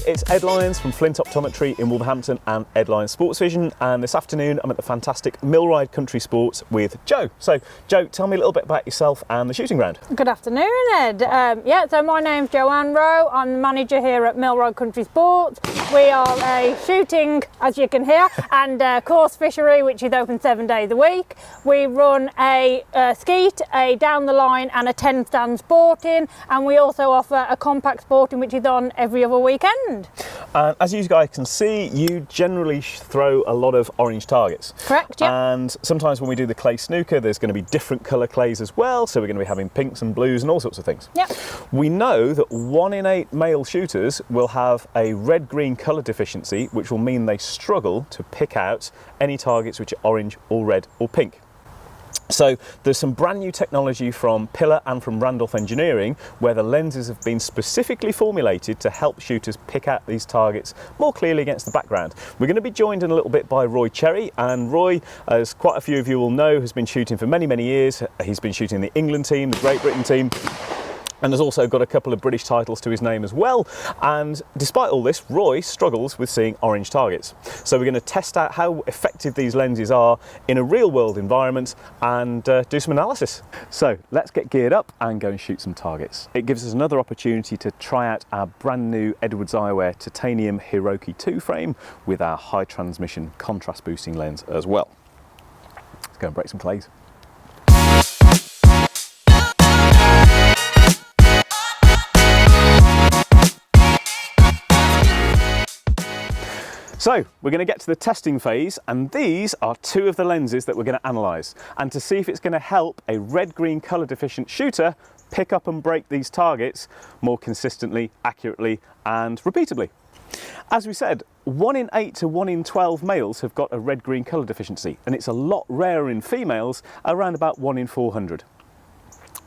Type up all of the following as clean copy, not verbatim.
it's Ed Lyons from Flint Optometry in Wolverhampton and Ed Lyons Sports Vision, and this afternoon I'm at the fantastic Millride Country Sports with Joe. So Joe, tell me a little bit about yourself and the shooting ground. Good afternoon, Ed. So my name's Joanne Rowe. I'm the manager here at Millride Country Sports. We are a shooting, as you can hear, and course fishery which is open 7 days a week. We run a skeet, a down the line and a 10 stand sporting, and we also offer a compact sporting which is on every other weekend. As you guys can see, you generally throw a lot of orange targets. Correct, yeah. And sometimes when we do the clay snooker, there's going to be different colour clays as well, so we're going to be having pinks and blues and all sorts of things. Yep. We know that 1 in 8 male shooters will have a red-green colour deficiency, which will mean they struggle to pick out any targets which are orange or red or pink. So there's some brand new technology from Pilla and from Randolph Engineering where the lenses have been specifically formulated to help shooters pick out these targets more clearly against the background. We're going to be joined in a little bit by Roy Cherry, and Roy, as quite a few of you will know, has been shooting for many, many years. He's been shooting the England team, the Great Britain team, and has also got a couple of British titles to his name as well. And despite all this, Roy struggles with seeing orange targets. So we're going to test out how effective these lenses are in a real world environment and do some analysis. So let's get geared up and go and shoot some targets. It gives us another opportunity to try out our brand new Edwards Eyewear titanium Hiroki 2 frame with our high transmission contrast boosting lens as well. Let's go and break some clays. So we're going to get to the testing phase, and these are 2 of the lenses that we're going to analyse, and to see if it's going to help a red-green colour deficient shooter pick up and break these targets more consistently, accurately and repeatably. As we said, 1 in 8 to 1 in 12 males have got a red-green colour deficiency, and it's a lot rarer in females, around about 1 in 400.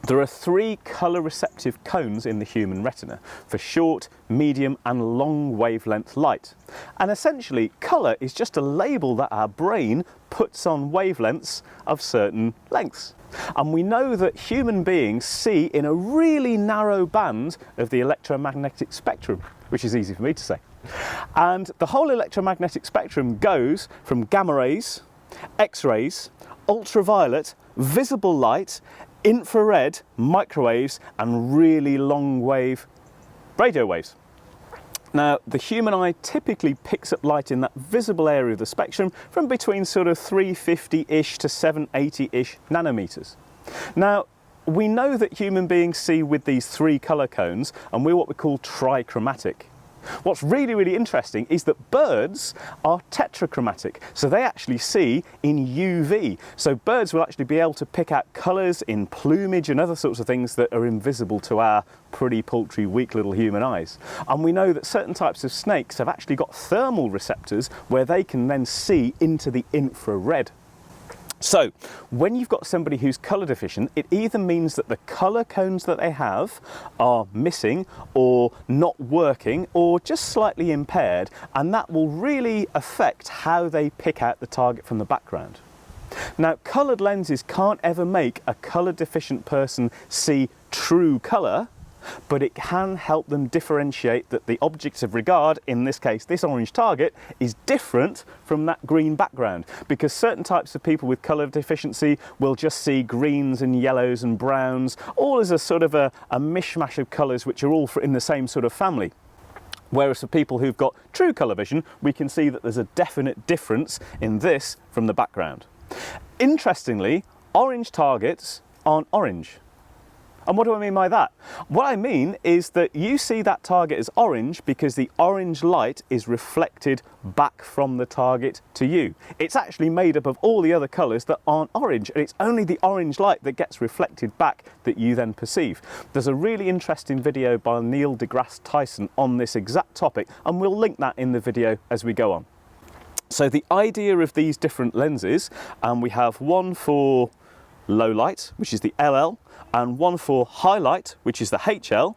There are 3 colour receptive cones in the human retina for short, medium and long wavelength light. And essentially, colour is just a label that our brain puts on wavelengths of certain lengths. And we know that human beings see in a really narrow band of the electromagnetic spectrum, which is easy for me to say. And the whole electromagnetic spectrum goes from gamma rays, X-rays, ultraviolet, visible light, infrared, microwaves and really long wave radio waves. Now, the human eye typically picks up light in that visible area of the spectrum from between sort of 350-ish to 780-ish nanometers. Now, we know that human beings see with these 3 colour cones, and we're what we call trichromatic. What's really, really interesting is that birds are tetrachromatic, so they actually see in UV. So birds will actually be able to pick out colours in plumage and other sorts of things that are invisible to our pretty paltry, weak little human eyes. And we know that certain types of snakes have actually got thermal receptors where they can then see into the infrared. So, when you've got somebody who's colour deficient, it either means that the colour cones that they have are missing or not working or just slightly impaired, and that will really affect how they pick out the target from the background. Now, coloured lenses can't ever make a colour deficient person see true colour, but it can help them differentiate that the object of regard, in this case this orange target, is different from that green background, because certain types of people with colour deficiency will just see greens and yellows and browns, all as a sort of a mishmash of colours which are all in the same sort of family. Whereas for people who've got true colour vision, we can see that there's a definite difference in this from the background. Interestingly, orange targets aren't orange. And what do I mean by that? What I mean is that you see that target as orange because the orange light is reflected back from the target to you. It's actually made up of all the other colours that aren't orange, and it's only the orange light that gets reflected back that you then perceive. There's a really interesting video by Neil deGrasse Tyson on this exact topic, and we'll link that in the video as we go on. So the idea of these different lenses, and we have one for low light, which is the LL, and one for high light, which is the HL.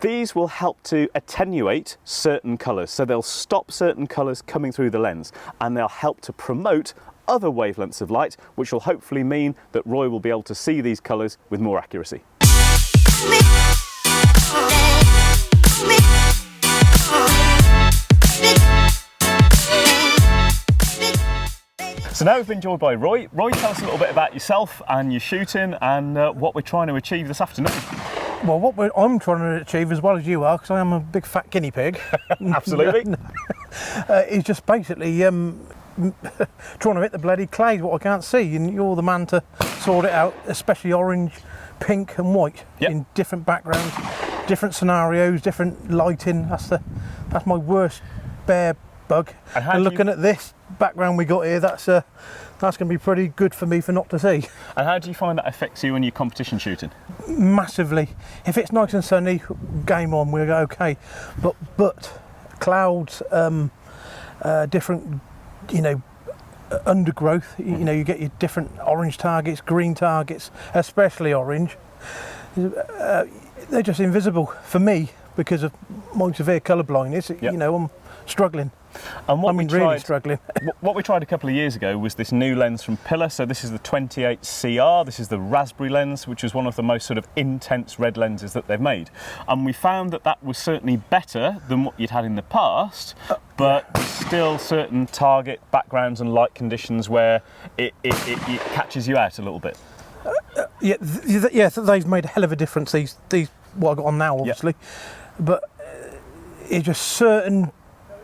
These will help to attenuate certain colours, so they'll stop certain colours coming through the lens, and they'll help to promote other wavelengths of light, which will hopefully mean that Roy will be able to see these colours with more accuracy. So now we've been joined by Roy. Roy, tell us a little bit about yourself and your shooting and what we're trying to achieve this afternoon. Well, what I'm trying to achieve, as well as you are, because I am a big fat guinea pig. Absolutely. Is just basically trying to hit the bloody clay, what I can't see, and you're the man to sort it out, especially orange, pink and white, in different backgrounds, different scenarios, different lighting. That's my worst bear bug. And looking at this background we got here, that's going to be pretty good for me for not to see. And how do you find that affects you in your competition shooting? Massively. If it's nice and sunny, game on, we'll go okay. But clouds, different, undergrowth, you get your different orange targets, green targets, especially orange. They're just invisible for me because of my severe colour blindness. I'm struggling. And really struggling. What we tried a couple of years ago was this new lens from Pilla. So this is the 28CR. This is the raspberry lens, which is one of the most sort of intense red lenses that they've made. And we found that was certainly better than what you'd had in the past, but still certain target backgrounds and light conditions where it catches you out a little bit. They've made a hell of a difference. These what I got on now, obviously, but it's just certain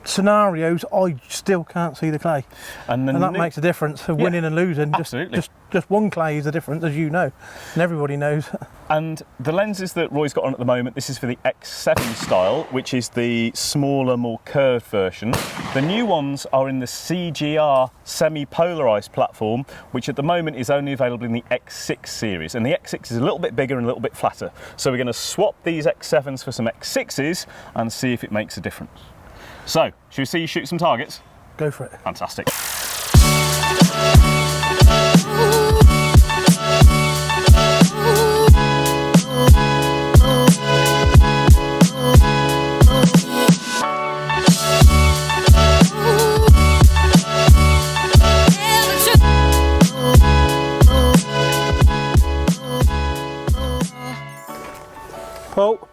scenarios I still can't see the clay, and that makes a difference of winning and losing. Absolutely. Just one clay is the difference, as you know, and everybody knows. And the lenses that Roy's got on at the moment, this is for the X7 style, which is the smaller, more curved version. The new ones are in the CGR semi-polarized platform, which at the moment is only available in the X6 series, and the X6 is a little bit bigger and a little bit flatter. So we're going to swap these X7s for some X6s and see if it makes a difference. So, should we see you shoot some targets? Go for it. Fantastic. Pull.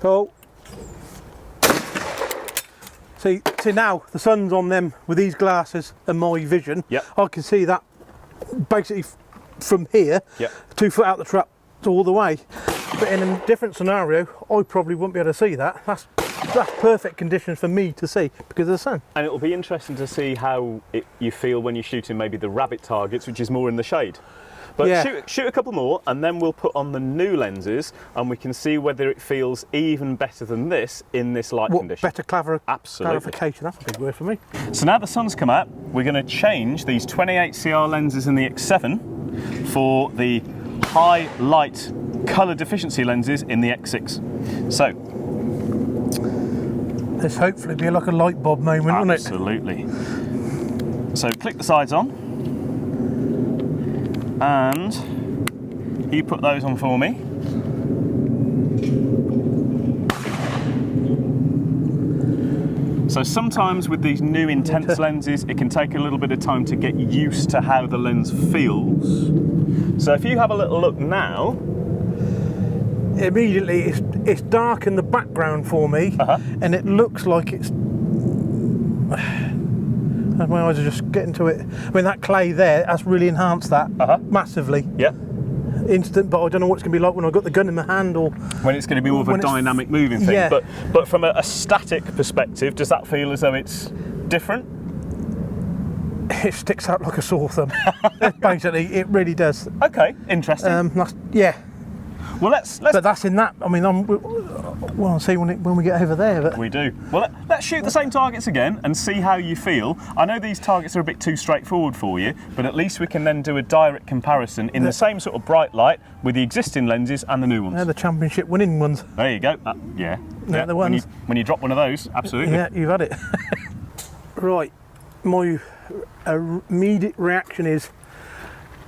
Pull. See now the sun's on them with these glasses and my vision. Yep. I can see that basically from here, 2 foot out the trap all the way. But in a different scenario, I probably wouldn't be able to see that. That's perfect conditions for me to see because of the sun. And it'll be interesting to see how you feel when you're shooting maybe the rabbit targets, which is more in the shade. But shoot a couple more and then we'll put on the new lenses and we can see whether it feels even better than this in this light condition. Better clarification, that's a big word for me. So now the sun's come out, we're going to change these 28CR lenses in the X7 for the high light colour deficiency lenses in the X6. So, this hopefully be like a light bulb moment, won't it? Absolutely. So click the sides on. And you put those on for me. So sometimes with these new intense lenses, it can take a little bit of time to get used to how the lens feels. So if you have a little look now, immediately it's dark in the background for me, and it looks like it's. My eyes are just getting to it. I mean, that clay there, that's really enhanced that massively. Yeah. Instant, but I don't know what it's going to be like when I've got the gun in my hand or... When it's going to be more of a dynamic moving thing. Yeah. But from a static perspective, does that feel as though it's different? It sticks out like a sore thumb. Basically, it really does. Okay, interesting. Yeah. Well, let's. But that's in that. I mean, I'll see when we get over there. But we do. Well, let's shoot the same targets again and see how you feel. I know these targets are a bit too straightforward for you, but at least we can then do a direct comparison in the same sort of bright light with the existing lenses and the new ones. They're the championship winning ones. There you go. Yeah. They're the ones. When you drop one of those, absolutely. Yeah, you've had it. Right. My immediate reaction is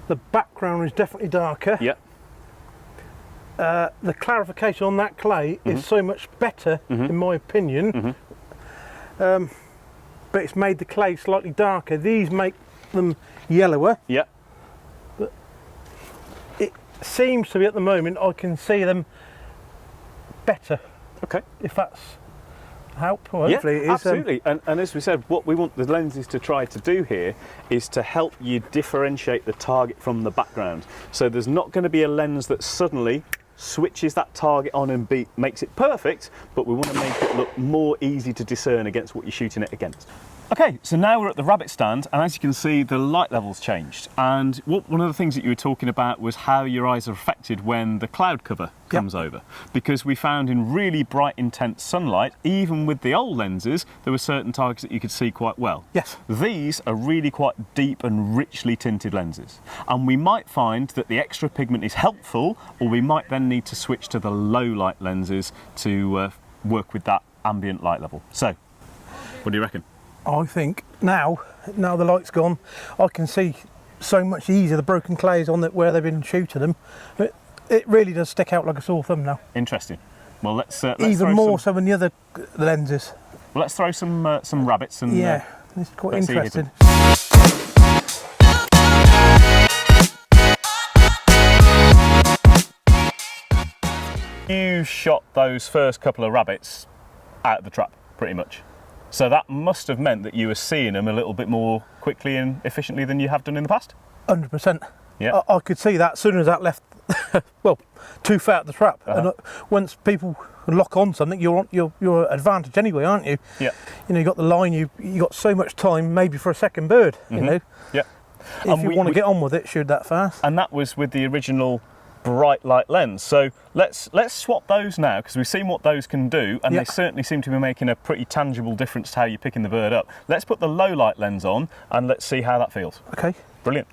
the background is definitely darker. Yeah. The clarification on that clay is so much better, in my opinion, but it's made the clay slightly darker. These make them yellower. Yeah. But it seems to be at the moment I can see them better. Okay. If that's help. Well, hopefully it is. Absolutely. And as we said, what we want the lenses to try to do here is to help you differentiate the target from the background. So there's not going to be a lens that suddenly switches that target on and makes it perfect, but we want to make it look more easy to discern against what you're shooting it against. Okay, so now we're at the rabbit stand, and as you can see, the light level's changed. And one of the things that you were talking about was how your eyes are affected when the cloud cover comes over. Because we found in really bright, intense sunlight, even with the old lenses, there were certain targets that you could see quite well. Yes. These are really quite deep and richly tinted lenses. And we might find that the extra pigment is helpful, or we might then need to switch to the low light lenses to work with that ambient light level. So, what do you reckon? I think now the light's gone, I can see so much easier the broken clays on where they've been shooting them. But it really does stick out like a sore thumb now. Interesting. Well, let's even more so than the other lenses. Well, let's throw some rabbits and yeah, it's quite interesting. You shot those first couple of rabbits out of the trap, pretty much. So that must have meant that you were seeing them a little bit more quickly and efficiently than you have done in the past? 100%. Yeah. I could see that as soon as that left, well, too far out the trap. And once people lock on something, you're on your advantage anyway, aren't you? Yeah. You know, you got the line, you got so much time, maybe for a second bird. You know. Yeah. If you want to get on with it, shoot that fast. And that was with the original bright light lens. So let's swap those now, because we've seen what those can do, and they certainly seem to be making a pretty tangible difference to how you're picking the bird up. Let's put the low light lens on and let's see how that feels. Okay. Brilliant.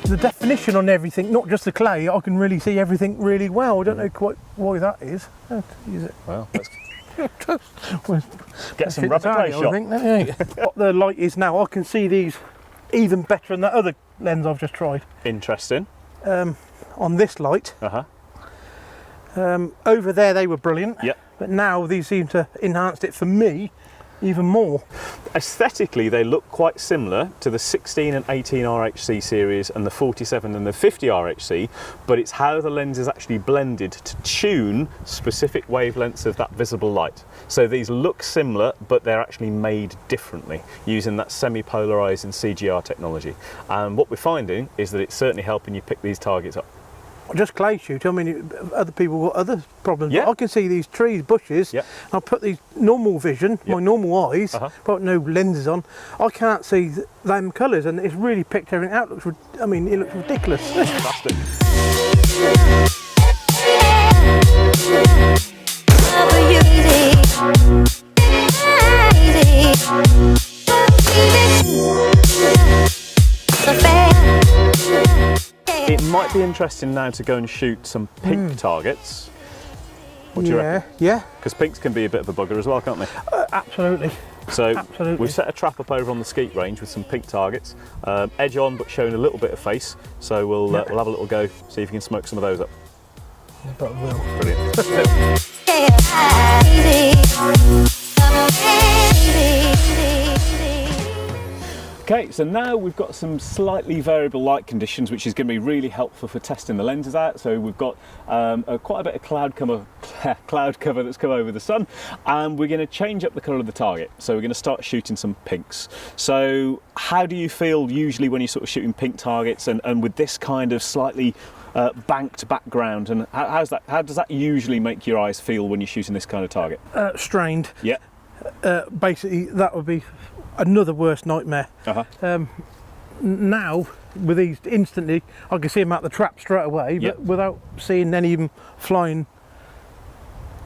The definition on everything, not just the clay, I can really see everything really well. I don't know quite why that is. Use it. Well, let's get some rabbit clay shot. What the light is now, I can see these even better than that other lens I've just tried. Interesting. On this light, over there they were brilliant. Yep. But now these seem to enhance it for me even more. Aesthetically, they look quite similar to the 16 and 18 RHC series and the 47 and the 50 RHC, but it's how the lens is actually blended to tune specific wavelengths of that visible light. So these look similar, but they're actually made differently using that semi-polarizing CGR technology. And what we're finding is that it's certainly helping you pick these targets up. Just clay shoot. I mean, other people got other problems. Yeah. But I can see these trees, bushes. Yep. I put these normal vision, my normal eyes, put no lenses on. I can't see them colours, and it's really picked everything out. It looks ridiculous. Fantastic. It might be interesting now to go and shoot some pink targets. What do you reckon? Yeah. Because pinks can be a bit of a bugger as well, can't they? Absolutely. So we've set a trap up over on the skeet range with some pink targets, edge on but showing a little bit of face. So we'll have a little go, see if you can smoke some of those up. But I will. Brilliant. Okay, so now we've got some slightly variable light conditions, which is going to be really helpful for testing the lenses out. So we've got quite a bit of cloud cover that's come over the sun, and we're going to change up the colour of the target. So we're going to start shooting some pinks. So how do you feel usually when you're sort of shooting pink targets, and with this kind of slightly banked background, and how does that usually make your eyes feel when you're shooting this kind of target? Strained. Yeah. Basically, that would be another worst nightmare. Now, with these instantly, I can see them out the trap straight away, but without seeing any even flying.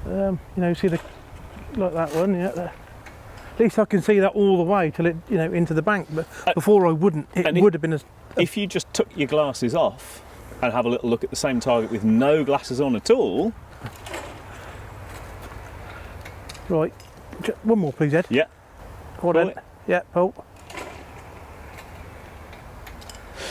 See like that one. Yeah. At least I can see that all the way till it, into the bank. But before I wouldn't. It would have been if you just took your glasses off and have a little look at the same target with no glasses on at all. Right. One more, please, Ed. Yeah. Hold on. Yeah, pull.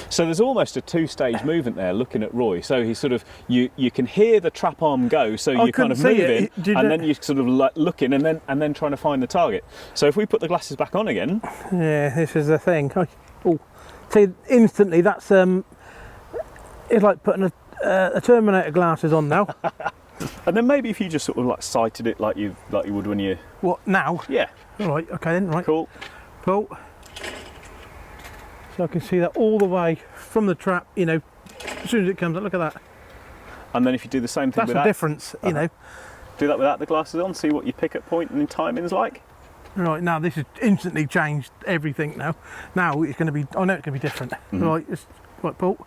So there's almost a two-stage movement there, looking at Roy. So he's sort of, you can hear the trap arm go, so you're kind of moving, and then you're sort of like looking, and then trying to find the target. So if we put the glasses back on again. Yeah, this is the thing. See, instantly that's It's like putting a Terminator glasses on now. And then maybe if you just sort of like sighted it like you would when you... What, now? Yeah. All right, okay then, right. Cool. Pull. So I can see that all the way from the trap, you know, as soon as it comes up, look at that. And then if you do the same thing That's with the that... difference, you know. Do that without the glasses on, see what your pickup point and timing's like. Right, now this has instantly changed everything now. Now it's going to be, I know it's going to be different. Right, just, right, pull.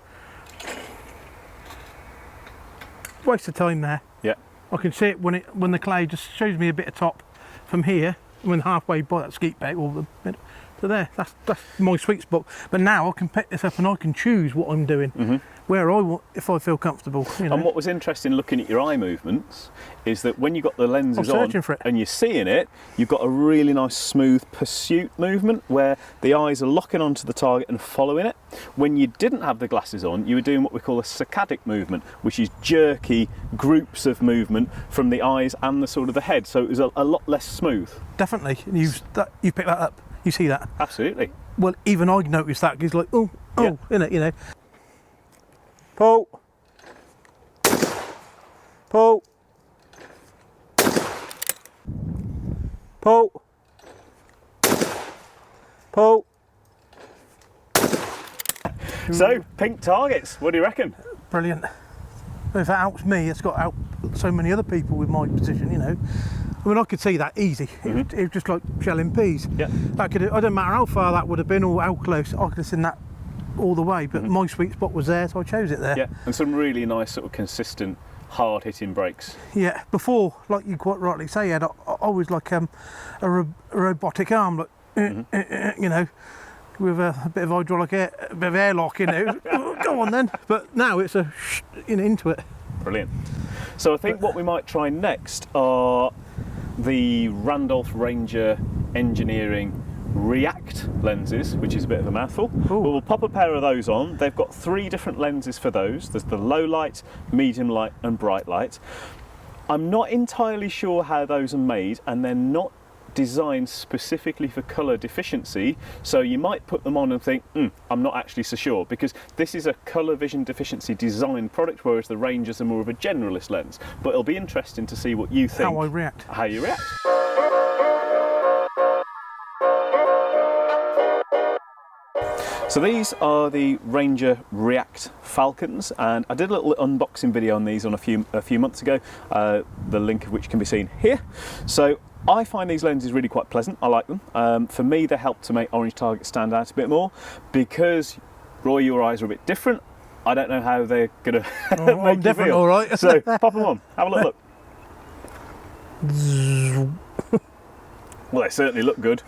Waste of time there. Yeah. I can see it when the clay just shows me a bit of top from here, when halfway by that skeet bait or the middle to there. That's my sweet spot. But now I can pick this up and I can choose what I'm doing, where I want, if I feel comfortable. You know. And what was interesting looking at your eye movements is that when you've got the lenses on and you're seeing it, you've got a really nice smooth pursuit movement where the eyes are locking onto the target and following it. When you didn't have the glasses on, you were doing what we call a saccadic movement, which is jerky groups of movement from the eyes and the sort of the head. So it was a lot less smooth. Definitely. You pick that up. You see that? Absolutely. Well, even I noticed that. It's like, oh, Yeah. innit, you know. Pull. Pull. Pull. Pull. So, pink targets, what do you reckon? Brilliant. If that helps me, it's got to help so many other people with my position, you know. I mean, I could see that easy. It was just like shelling peas. Yeah. That could, I don't matter how far that would have been or how close, I could have seen that all the way, but my sweet spot was there, so I chose it there. Yeah, and some really nice sort of consistent, hard-hitting breaks. Yeah, before, like you quite rightly say, Ed, I was like a robotic arm, like, you know, with a bit of hydraulic air, a bit of airlock, you know. Go on then. But now it's into it. Brilliant. So I think what we might try next are the Randolph Ranger Engineering React lenses, which is a bit of a mouthful. But we'll pop a pair of those on. They've got 3 different lenses for those. There's the low light, medium light and bright light. I'm not entirely sure how those are made, and they're not designed specifically for colour deficiency, so you might put them on and think, I'm not actually so sure, because this is a colour vision deficiency design product, whereas the Rangers are more of a generalist lens. But it'll be interesting to see what you think. How I react. How you react. So these are the Ranger React Falcons, and I did a little unboxing video on these on a few months ago, the link of which can be seen here. So I find these lenses really quite pleasant. I like them. For me, they help to make orange targets stand out a bit more, because Roy, your eyes are a bit different. I don't know how they're going to make I'm different, you feel. all right. So pop them on, have a look. Well, they certainly look good.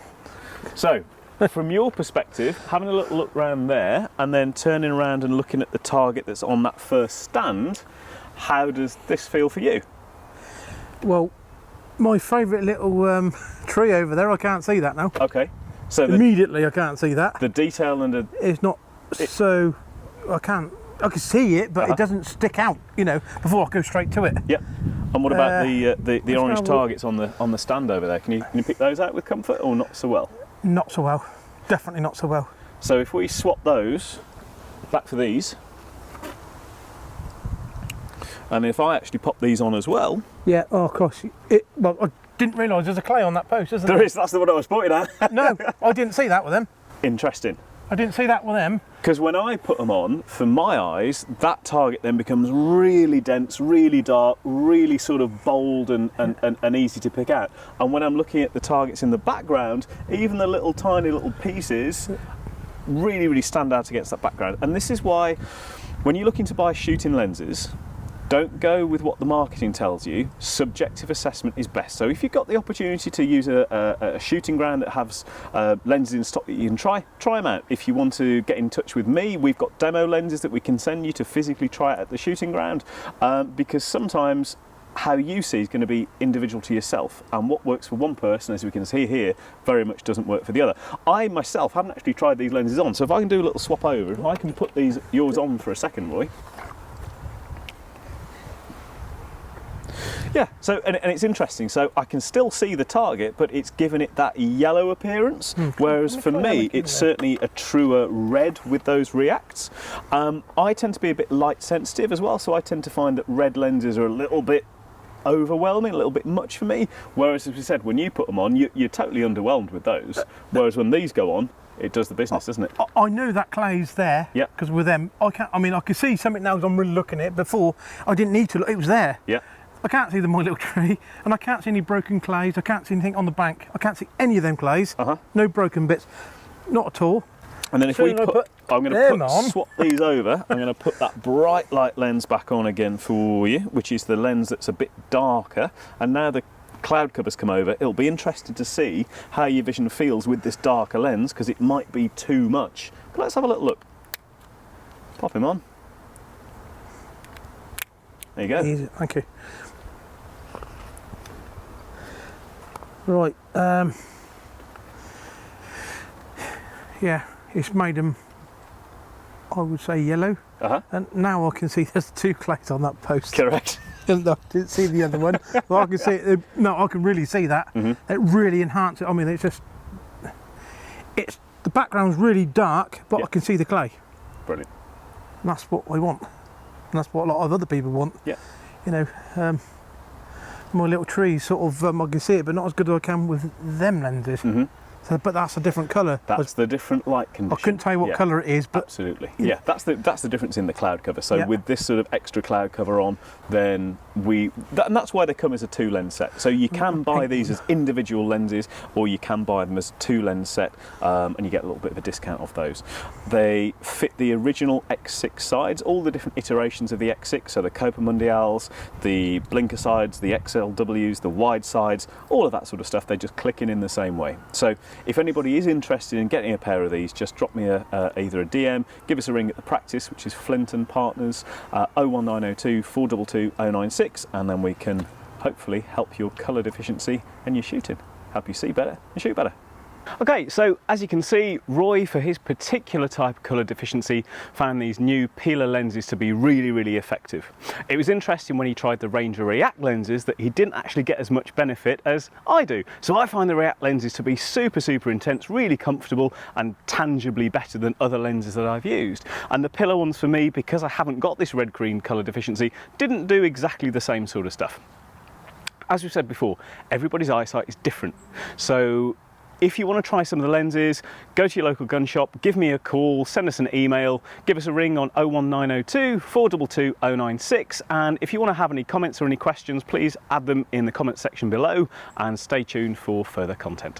So, from your perspective, having a little look round there and then turning around and looking at the target that's on that first stand, how does this feel for you? Well, my favourite little tree over there, I can't see that now. Okay. So immediately I can't see that. The detail and it's not so, I can see it, but it doesn't stick out, you know, before I go straight to it. Yep. And what about the orange targets on the stand over there? Can you pick those out with comfort, or not so well? Not so well. Definitely not so well. So if we swap those back for these, and if I actually pop these on as well. Yeah, oh of course. Well, I didn't realise there's a clay on that post, isn't there? There is, that's the one I was pointing at. No, I didn't see that with them. Interesting. I didn't see that with them. Because when I put them on, for my eyes, that target then becomes really dense, really dark, really sort of bold and easy to pick out. And when I'm looking at the targets in the background, even the little tiny little pieces really, really stand out against that background. And this is why, when you're looking to buy shooting lenses, don't go with what the marketing tells you. Subjective assessment is best. So if you've got the opportunity to use a shooting ground that has lenses in stock that you can try them out. If you want to get in touch with me, we've got demo lenses that we can send you to physically try it at the shooting ground, because sometimes how you see is going to be individual to yourself, and what works for one person, as we can see here, very much doesn't work for the other. I myself haven't actually tried these lenses on, so if I can do a little swap over, if I can put yours on for a second, Roy. Yeah, so and it's interesting. So I can still see the target, but it's given it that yellow appearance. Whereas for me, it's certainly a truer red with those reacts. I tend to be a bit light sensitive as well, so I tend to find that red lenses are a little bit overwhelming, a little bit much for me. Whereas, as we said, when you put them on, you're totally underwhelmed with those. Whereas when these go on, it does the business, doesn't it? I know that clay's there. Yeah. Because with them, I can see something now as I'm really looking at it. Before, I didn't need to look, it was there. Yeah. I can't see my little tree, and I can't see any broken clays. I can't see anything on the bank. I can't see any of them clays. No broken bits, not at all. And then if we put, I'm going to swap these over. I'm going to put that bright light lens back on again for you, which is the lens that's a bit darker. And now the cloud cover's come over, it'll be interesting to see how your vision feels with this darker lens, because it might be too much. But let's have a little look. Pop him on. There you go. Easy, thank you. Right, yeah, it's made them, I would say, yellow. And now I can see there's 2 clays on that post. Correct. I didn't see the other one. Well, I can see it. No, I can really see that. It really enhances it. I mean, it's just, the background's really dark, but I can see the clay. Brilliant. And that's what I want. And that's what a lot of other people want. Yeah. You know, my little tree sort of, I can see it, but not as good as I can with them lenses. So, but that's a different colour. That's the different light condition. I couldn't tell you what colour it is, but absolutely, yeah. That's the difference in the cloud cover. So with this sort of extra cloud cover on, then and that's why they come as a 2 lens set. So you can buy these as individual lenses, or you can buy them as a 2 lens set, and you get a little bit of a discount off those. They fit the original X6 sides, all the different iterations of the X6. So the Copa Mundials, the blinker sides, the XLWs, the wide sides, all of that sort of stuff. They just click in the same way. So if anybody is interested in getting a pair of these, just drop me either a DM, give us a ring at the practice, which is Flint & Partners, 01902 422 096, and then we can hopefully help your colour deficiency and your shooting. Help you see better and shoot better. Okay, so as you can see, Roy, for his particular type of colour deficiency, found these new Pilla lenses to be really, really effective. It was interesting when he tried the Ranger React lenses that he didn't actually get as much benefit as I do. So I find the React lenses to be super, super intense, really comfortable and tangibly better than other lenses that I've used. And the Pilla ones for me, because I haven't got this red-green colour deficiency, didn't do exactly the same sort of stuff. As we've said before, everybody's eyesight is different. So if you want to try some of the lenses, go to your local gun shop, give me a call, send us an email, give us a ring on 01902 422 096, and if you want to have any comments or any questions, please add them in the comment section below, and stay tuned for further content.